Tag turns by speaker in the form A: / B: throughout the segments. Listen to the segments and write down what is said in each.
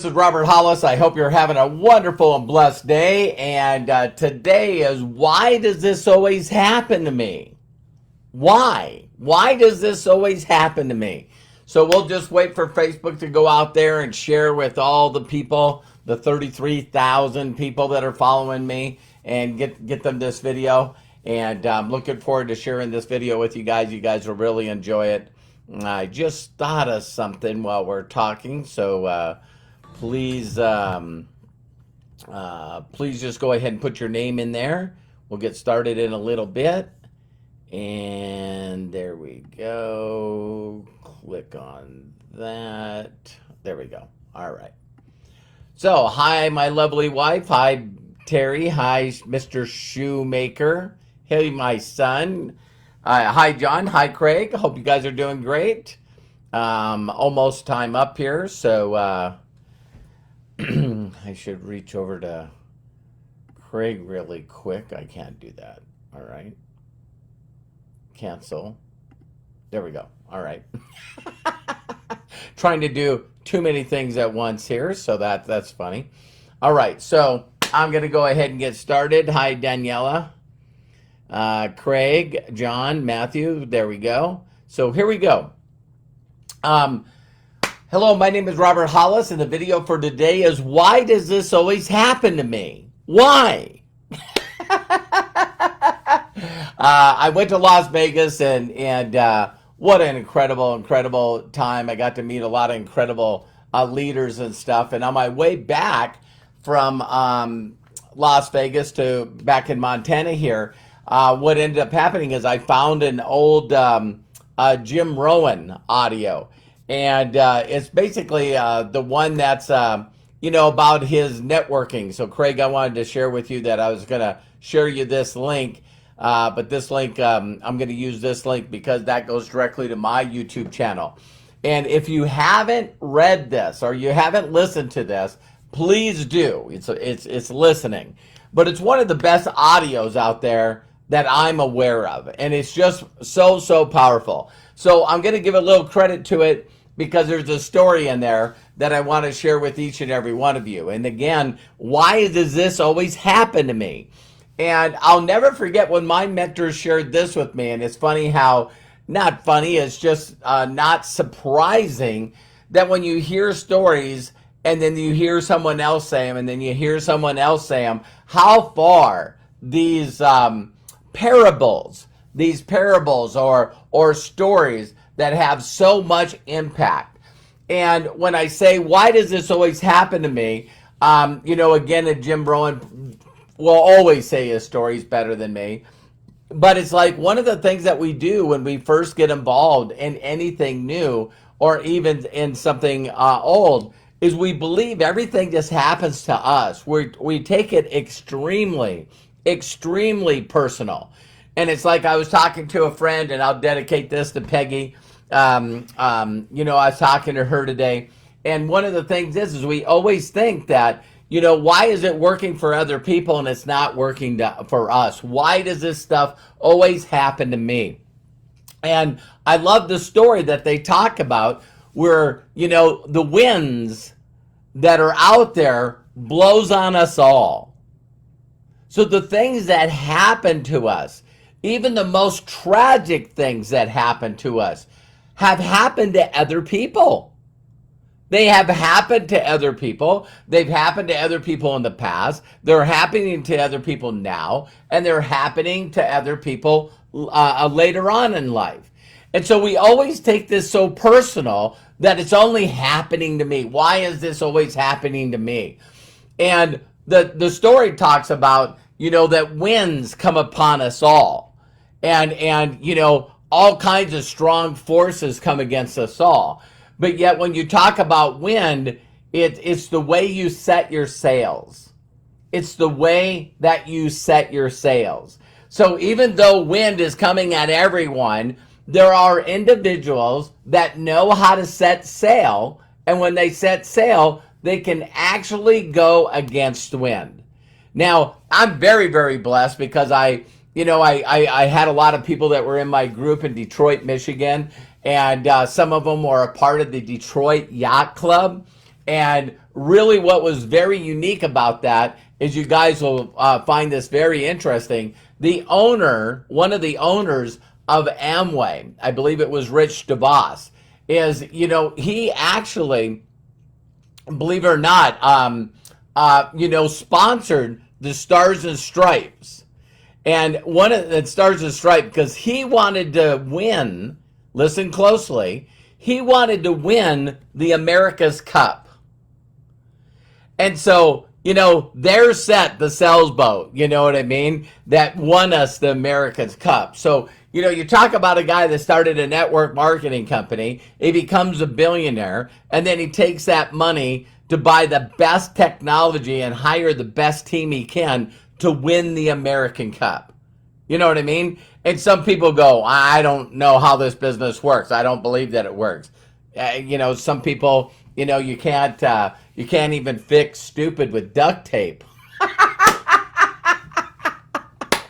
A: This is Robert Hollis. I hope you're having a wonderful and blessed day. And today is, why does this always happen to me? Why? Why does this always happen to me? So we'll just wait for Facebook to go out there and share with all the people, the 33,000 people that are following me, and get them this video. And I'm looking forward to sharing this video with you guys. You guys will really enjoy it. I just thought of something while we're talking, so please just go ahead and put your name in there. We'll get started in a little bit. And there we go. Click on that. There we go. All right. So, hi, my lovely wife. Hi, Terry. Hi, Mr. Shoemaker. Hey, my son. Hi, John. Hi, Craig. Hope you guys are doing great. Almost time up here, so I should reach over to Craig really quick. I can't do that. All right. Cancel. There we go. All right. Trying to do too many things at once here, so that's funny. All right, so I'm going to go ahead and get started. Hi, Daniela. Craig, John, Matthew, there we go. So here we go. Hello, my name is Robert Hollis, and the video for today is, why does this always happen to me? Why? I went to Las Vegas, and what an incredible time. I got to meet a lot of incredible leaders and stuff. And on my way back from Las Vegas to back in Montana here, what ended up happening is I found an old Jim Rohn audio. And it's basically the one that's, about his networking. So, Craig, I wanted to share with you that I was going to share you this link. But this link, I'm going to use this link because that goes directly to my YouTube channel. And if you haven't read this or you haven't listened to this, please do. It's listening. But it's one of the best audios out there that I'm aware of. And it's just so powerful. So I'm going to give a little credit to it because there's a story in there that I want to share with each and every one of you. And again, why does this always happen to me? And I'll never forget when my mentors shared this with me. And it's funny how, not funny, it's just not surprising that when you hear stories and then you hear someone else say them and then you hear someone else say them, how far these parables or stories that have so much impact. And when I say, why does this always happen to me? Again, Jim Rohn will always say his story's better than me. But it's like one of the things that we do when we first get involved in anything new or even in something old is we believe everything just happens to us. We take it extremely personal. And it's like I was talking to a friend, and I'll dedicate this to Peggy. I was talking to her today. And one of the things is we always think that, why is it working for other people and it's not working for us? Why does this stuff always happen to me? And I love the story that they talk about where, the winds that are out there blows on us all. So the things that happen to us, even the most tragic things that happen to us, have happened to other people. They have happened to other people. They've happened to other people in the past. They're happening to other people now. And they're happening to other people later on in life. And so we always take this so personal that it's only happening to me. Why is this always happening to me? And the story talks about, that winds come upon us all. And all kinds of strong forces come against us all. But yet when you talk about wind, it's the way you set your sails. It's the way that you set your sails. So even though wind is coming at everyone, there are individuals that know how to set sail. And when they set sail, they can actually go against wind. Now, I'm very blessed because I had a lot of people that were in my group in Detroit, Michigan. And some of them were a part of the Detroit Yacht Club. And really what was very unique about that is, you guys will find this very interesting. One of the owners of Amway, I believe it was Rich DeVos, is, he actually, believe it or not, sponsored the Stars and Stripes. And one of the Stars and Stripes, because he wanted to win, listen closely, he wanted to win the America's Cup. And so, they're set the sailboat, you know what I mean, that won us the America's Cup. So, you talk about a guy that started a network marketing company, he becomes a billionaire, and then he takes that money to buy the best technology and hire the best team he can to win the American Cup. You know what I mean? And some people go, I don't know how this business works. I don't believe that it works. Some people, you can't even fix stupid with duct tape.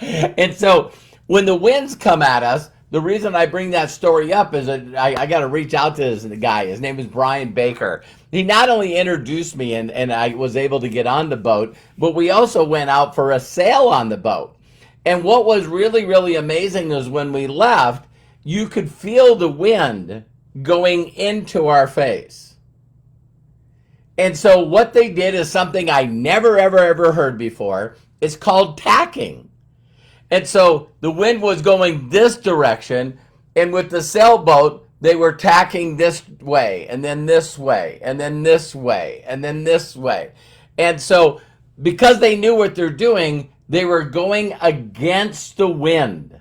A: And so when the winds come at us, the reason I bring that story up is that I got to reach out to this guy. His name is Brian Baker. He not only introduced me and I was able to get on the boat, but we also went out for a sail on the boat. And what was really, really amazing is when we left, you could feel the wind going into our face. And so what they did is something I never, ever, ever heard before. It's called tacking. And so the wind was going this direction, and with the sailboat, they were tacking this way, and then this way, and then this way, and then this way. And so because they knew what they're doing, they were going against the wind.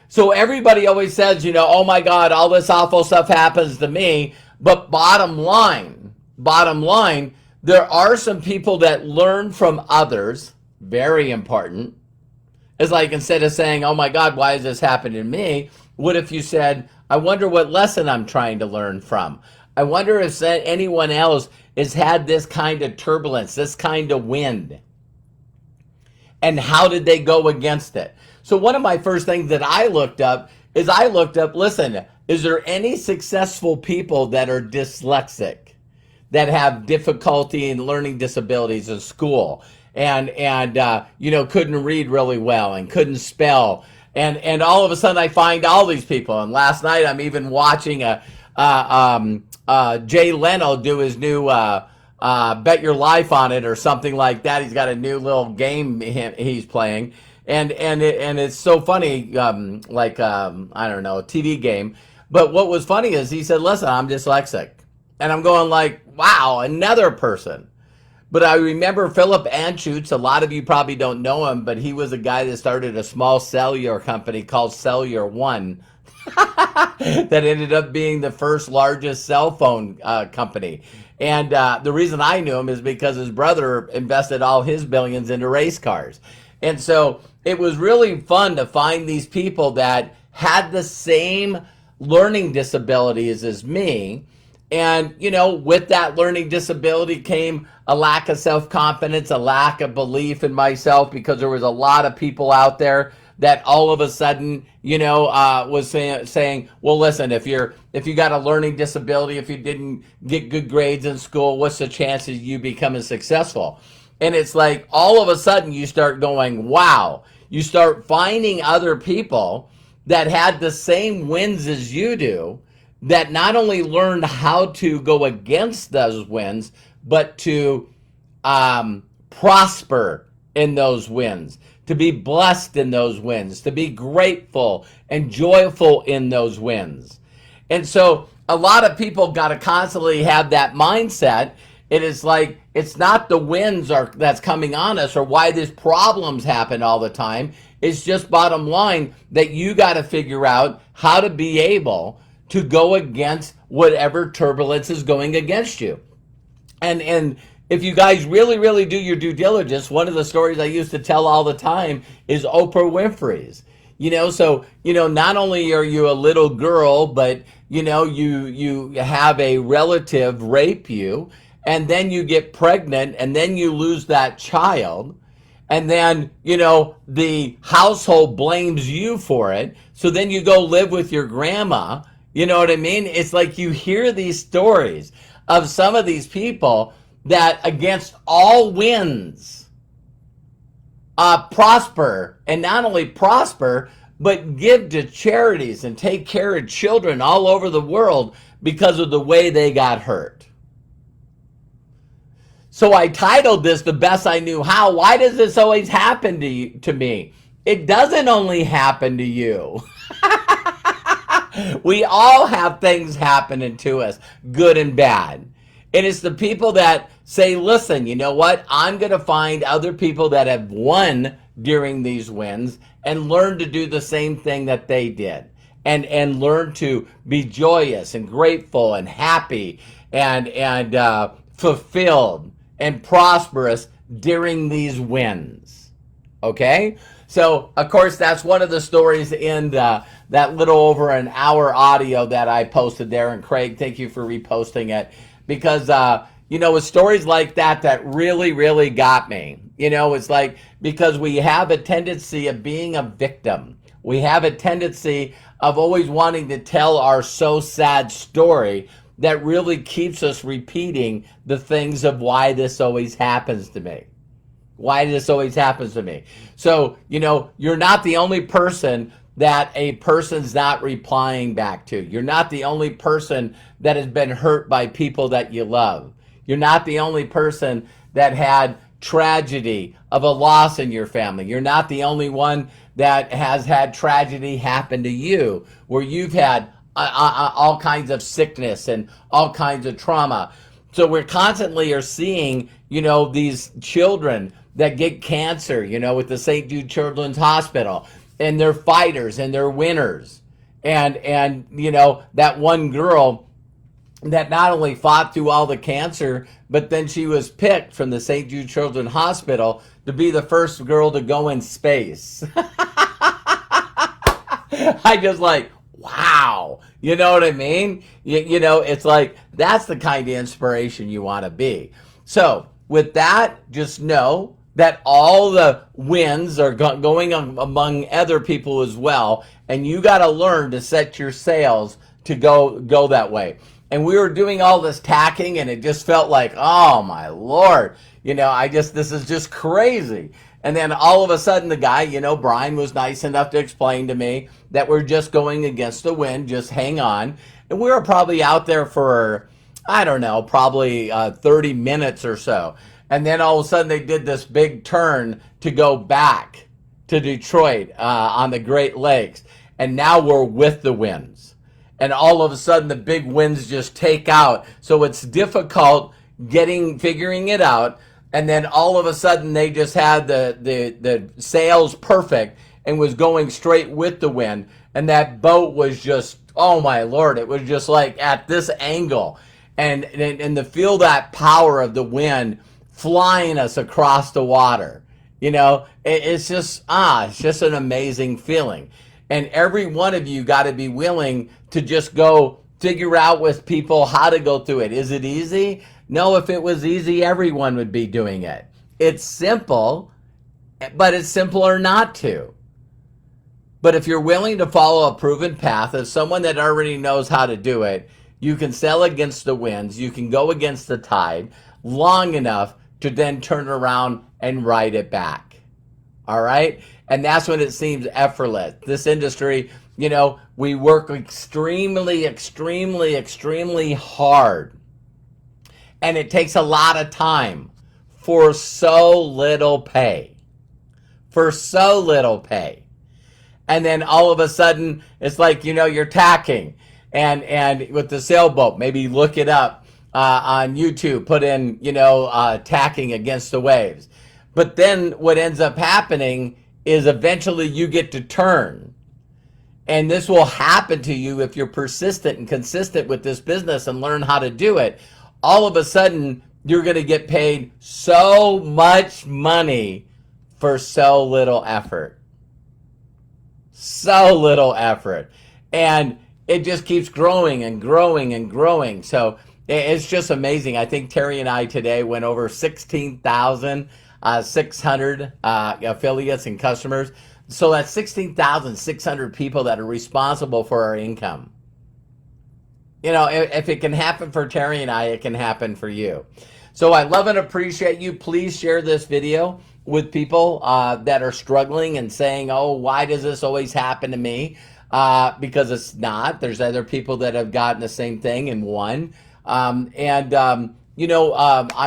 A: So everybody always says, oh my God, all this awful stuff happens to me. But bottom line, there are some people that learn from others. Very important. It's like, instead of saying, oh my God, why is this happening to me? What if you said, I wonder what lesson I'm trying to learn from. I wonder if anyone else has had this kind of turbulence, this kind of wind. And how did they go against it? So one of my first things that I looked up, listen, is there any successful people that are dyslexic, that have difficulty in learning disabilities in school, and couldn't read really well and couldn't spell, and all of a sudden I find all these people. And last night I'm even watching Jay Leno do his new Bet Your Life on It or something like that. He's got a new little game he's playing, and it's so funny, I don't know, a TV game. But what was funny is he said, listen, I'm dyslexic. And I'm going like, wow, another person. But I remember Philip Anschutz. A lot of you probably don't know him, but he was a guy that started a small cellular company called Cellular One that ended up being the first largest cell phone company. And the reason I knew him is because his brother invested all his billions into race cars. And so it was really fun to find these people that had the same learning disabilities as me. And, with that learning disability came a lack of self-confidence, a lack of belief in myself, because there was a lot of people out there that all of a sudden, was saying, well, listen, if you got a learning disability, if you didn't get good grades in school, what's the chances of you becoming successful? And it's like, all of a sudden you start going, wow. You start finding other people that had the same wins as you do, that not only learned how to go against those wins, but to prosper in those wins, to be blessed in those wins, to be grateful and joyful in those wins. And so a lot of people got to constantly have that mindset. It is like, it's not the wins that's coming on us or why these problems happen all the time. It's just bottom line that you got to figure out how to be able to go against whatever turbulence is going against you. And if you guys really, really do your due diligence, one of the stories I used to tell all the time is Oprah Winfrey's. So, not only are you a little girl, but, you have a relative rape you, and then you get pregnant, and then you lose that child. And then, the household blames you for it. So then you go live with your grandma. You know what I mean? It's like you hear these stories. of some of these people that against all winds prosper, and not only prosper, but give to charities and take care of children all over the world because of the way they got hurt. So I titled this The Best I Knew How. Why does this always happen to me? It doesn't only happen to you. We all have things happening to us, good and bad. And it's the people that say, listen, you know what? I'm going to find other people that have won during these wins and learn to do the same thing that they did. And learn to be joyous and grateful and happy and fulfilled and prosperous during these wins. Okay? So, of course, that's one of the stories in that little over an hour audio that I posted there. And Craig, thank you for reposting it. Because, with stories like that really, really got me. It's like, because we have a tendency of being a victim. We have a tendency of always wanting to tell our so sad story that really keeps us repeating the things of why this always happens to me. Why this always happens to me. So, you're not the only person that a person's not replying back to. You're not the only person that has been hurt by people that you love. You're not the only person that had tragedy of a loss in your family. You're not the only one that has had tragedy happen to you, where you've had all kinds of sickness and all kinds of trauma. So we're constantly are seeing, these children that get cancer, with the St. Jude Children's Hospital, and they're fighters and they're winners. And that one girl that not only fought through all the cancer, but then she was picked from the St. Jude Children's Hospital to be the first girl to go in space. I just like, wow. You know what I mean? It's like, that's the kind of inspiration you want to be. So with that, just know that all the wins are going on among other people as well. And you got to learn to set your sails to go that way. And we were doing all this tacking, and it just felt like, oh my Lord, this is just crazy. And then all of a sudden the guy, Brian was nice enough to explain to me that we're just going against the wind, just hang on. And we were probably out there for, I don't know, probably 30 minutes or so. And then all of a sudden they did this big turn to go back to Detroit on the Great Lakes. And now we're with the winds. And all of a sudden the big winds just take out. So it's difficult figuring it out. And then all of a sudden they just had the sails perfect and was going straight with the wind. And that boat was just, oh my Lord, it was just like at this angle. And to feel that power of the wind flying us across the water. It's just an amazing feeling. And every one of you got to be willing to just go figure out with people how to go through it. Is it easy? No, if it was easy, everyone would be doing it. It's simple, but it's simpler not to. But if you're willing to follow a proven path of someone that already knows how to do it, you can sail against the winds, you can go against the tide long enough to then turn around and ride it back. All right? And that's when it seems effortless. This industry, we work extremely, extremely, extremely hard. And it takes a lot of time for so little pay. For so little pay. And then all of a sudden, it's like, you're tacking. And with the sailboat, maybe look it up on YouTube, put in, tacking against the waves. But then what ends up happening is eventually you get to turn. And this will happen to you if you're persistent and consistent with this business and learn how to do it. All of a sudden, you're going to get paid so much money for so little effort. So little effort. And it just keeps growing and growing and growing. So it's just amazing. I think Terry and I today went over 16,600 affiliates and customers. So that's 16,600 people that are responsible for our income. You know, if it can happen for Terry and I, it can happen for you. So I love and appreciate you. Please share this video with people that are struggling and saying, oh, why does this always happen to me? Because it's not. There's other people that have gotten the same thing and won. I'm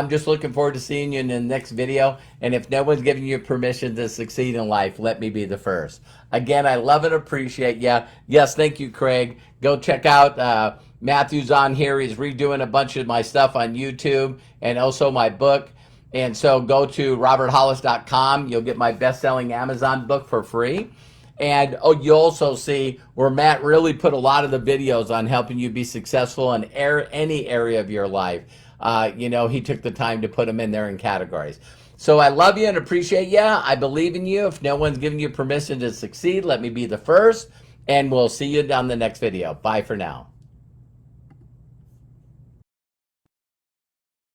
A: just looking forward to seeing you in the next video. And if no one's giving you permission to succeed in life, let me be the first. Again, I love and appreciate you. Yes, thank you, Craig. Go check out Matthew's on here. He's redoing a bunch of my stuff on YouTube and also my book. And so go to roberthollis.com. You'll get my best-selling Amazon book for free. And you'll also see where Matt really put a lot of the videos on helping you be successful in any area of your life. He took the time to put them in there in categories. So I love you and appreciate you. I believe in you. If no one's giving you permission to succeed, let me be the first. And we'll see you on the next video. Bye for now.